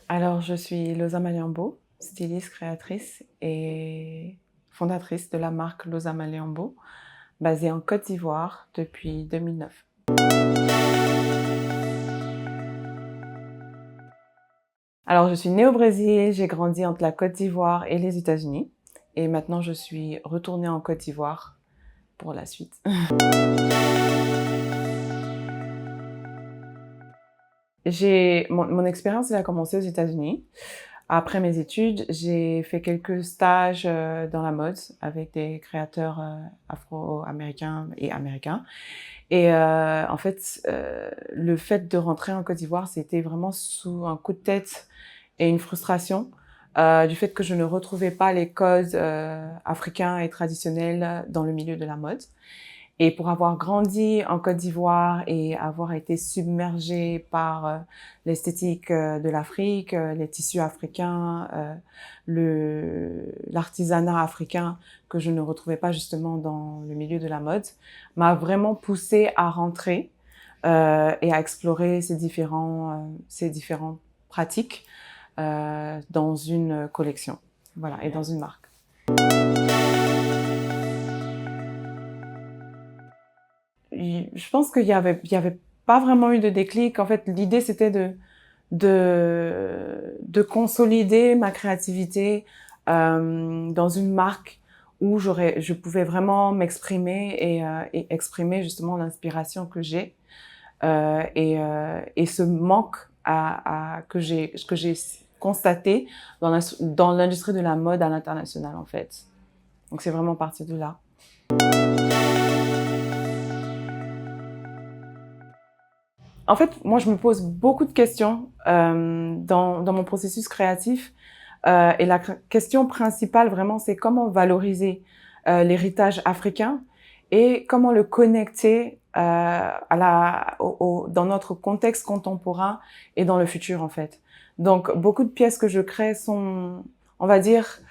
Alors, je suis Loza Maliambo, styliste, créatrice et fondatrice de la marque Loza Maliambo, basée en Côte d'Ivoire depuis 2009. Alors, je suis née au Brésil, j'ai grandi entre la Côte d'Ivoire et les États-Unis. Et maintenant, je suis retournée en Côte d'Ivoire pour la suite. Mon expérience, elle a commencé aux États-Unis. Après mes études, j'ai fait quelques stages dans la mode avec des créateurs afro-américains et américains. Et en fait, le fait de rentrer en Côte d'Ivoire, c'était vraiment sous un coup de tête et une frustration du fait que je ne retrouvais pas les codes africains et traditionnels dans le milieu de la mode. Et pour avoir grandi en Côte d'Ivoire et avoir été submergée par l'esthétique de l'Afrique, les tissus africains, l'artisanat africain que je ne retrouvais pas justement dans le milieu de la mode, m'a vraiment poussée à rentrer et à explorer ces différentes pratiques dans une collection, voilà, et dans une marque. Je pense qu'il y avait pas vraiment eu de déclic. En fait, l'idée, c'était de consolider ma créativité dans une marque où je pouvais vraiment m'exprimer et exprimer justement l'inspiration que j'ai et ce manque que j'ai constaté dans l'industrie de la mode à l'international, en fait. Donc, c'est vraiment parti de là. En fait, moi, je me pose beaucoup de questions dans mon processus créatif. Et la question principale, vraiment, c'est comment valoriser l'héritage africain et comment le connecter dans notre contexte contemporain et dans le futur, en fait. Donc, beaucoup de pièces que je crée sont, on va dire,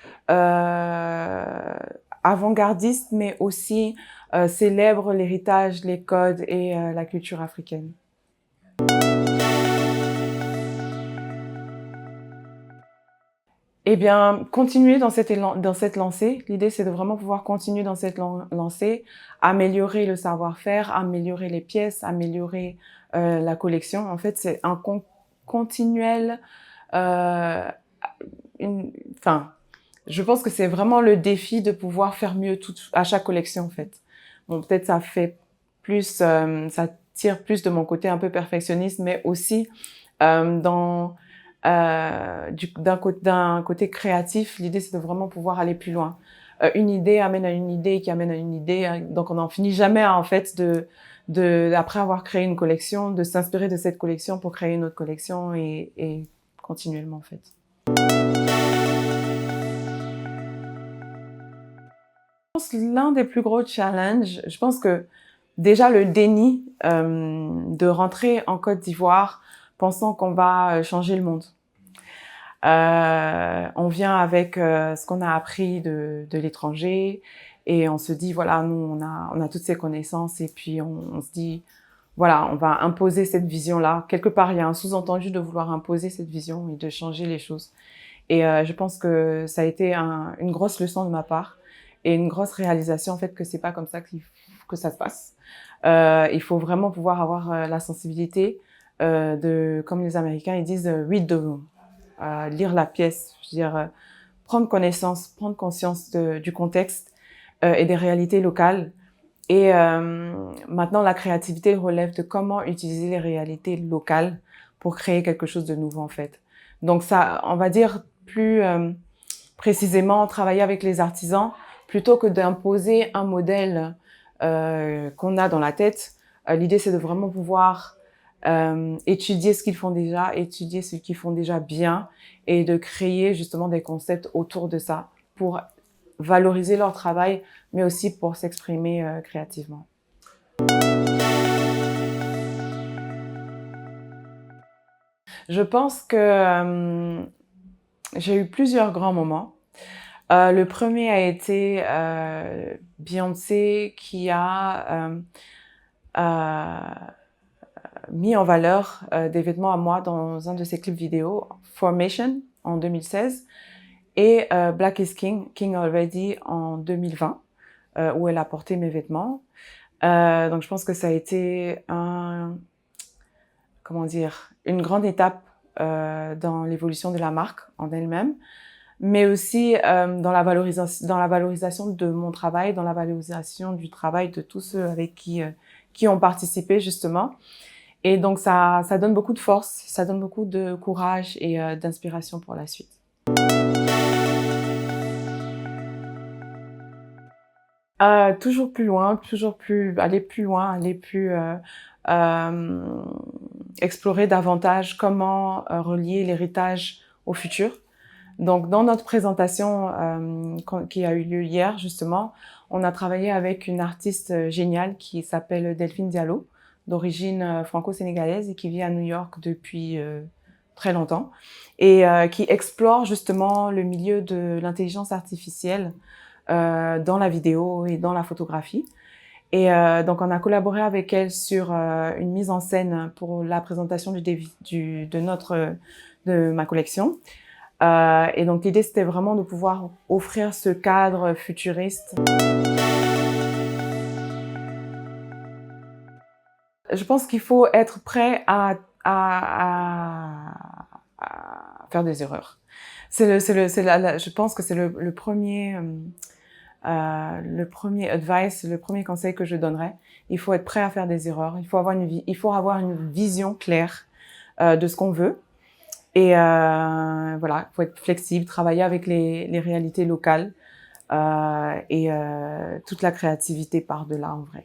avant-gardistes, mais aussi célèbrent l'héritage, les codes et la culture africaine. Eh bien, continuer dans cette lancée. L'idée, c'est de vraiment pouvoir continuer dans cette lancée, améliorer le savoir-faire, améliorer les pièces, améliorer la collection. En fait, c'est un continuel... Euh, Enfin, je pense que c'est vraiment le défi de pouvoir faire mieux à chaque collection, en fait. Bon, peut-être ça fait plus... ça tire plus de mon côté un peu perfectionniste, mais aussi dans d'un côté créatif, l'idée c'est de vraiment pouvoir aller plus loin. Une idée amène à une idée qui amène à une idée, hein, donc on n'en finit jamais en fait après avoir créé une collection, de s'inspirer de cette collection pour créer une autre collection et continuellement en fait. Je pense que l'un des plus gros challenges, je pense que déjà le déni de rentrer en Côte d'Ivoire pensant qu'on va changer le monde. On vient avec ce qu'on a appris de l'étranger et on se dit, voilà, nous, on a toutes ces connaissances et puis on se dit, voilà, on va imposer cette vision-là. Quelque part, il y a un sous-entendu de vouloir imposer cette vision et de changer les choses. Et je pense que ça a été une grosse leçon de ma part et une grosse réalisation, en fait, que c'est pas comme ça que ça se passe. Il faut vraiment pouvoir avoir la sensibilité comme les Américains, ils disent, read the room. Lire la pièce, je veux dire, prendre connaissance, prendre conscience du contexte et des réalités locales. Et maintenant, la créativité relève de comment utiliser les réalités locales pour créer quelque chose de nouveau, en fait. Donc ça, on va dire plus précisément, travailler avec les artisans plutôt que d'imposer un modèle qu'on a dans la tête. L'idée, c'est de vraiment pouvoir étudier ce qu'ils font déjà, étudier ce qu'ils font déjà bien et de créer justement des concepts autour de ça pour valoriser leur travail, mais aussi pour s'exprimer créativement. Je pense que j'ai eu plusieurs grands moments. Le premier a été Beyoncé qui a mis en valeur des vêtements à moi dans un de ses clips vidéo, Formation en 2016 et Black is King, King Already en 2020, où elle a porté mes vêtements. Donc je pense que ça a été une grande étape dans l'évolution de la marque en elle-même, mais aussi dans la valorisation de mon travail, dans la valorisation du travail de tous ceux avec qui ont participé justement. Et donc ça donne beaucoup de force, ça donne beaucoup de courage et d'inspiration pour la suite. Toujours plus loin, aller plus loin, explorer davantage comment relier l'héritage au futur. Donc, dans notre présentation qui a eu lieu hier, justement, on a travaillé avec une artiste géniale qui s'appelle Delphine Diallo, d'origine franco-sénégalaise et qui vit à New York depuis très longtemps et qui explore justement le milieu de l'intelligence artificielle dans la vidéo et dans la photographie. Et donc, on a collaboré avec elle sur une mise en scène pour la présentation de ma collection. Et donc, l'idée, c'était vraiment de pouvoir offrir ce cadre futuriste. Je pense qu'il faut être prêt à faire des erreurs. Je pense que c'est le premier advice, le premier conseil que je donnerais. Il faut être prêt à faire des erreurs. Il faut avoir une vision claire de ce qu'on veut. Et voilà, il faut être flexible, travailler avec les réalités locales et toute la créativité par-delà en vrai.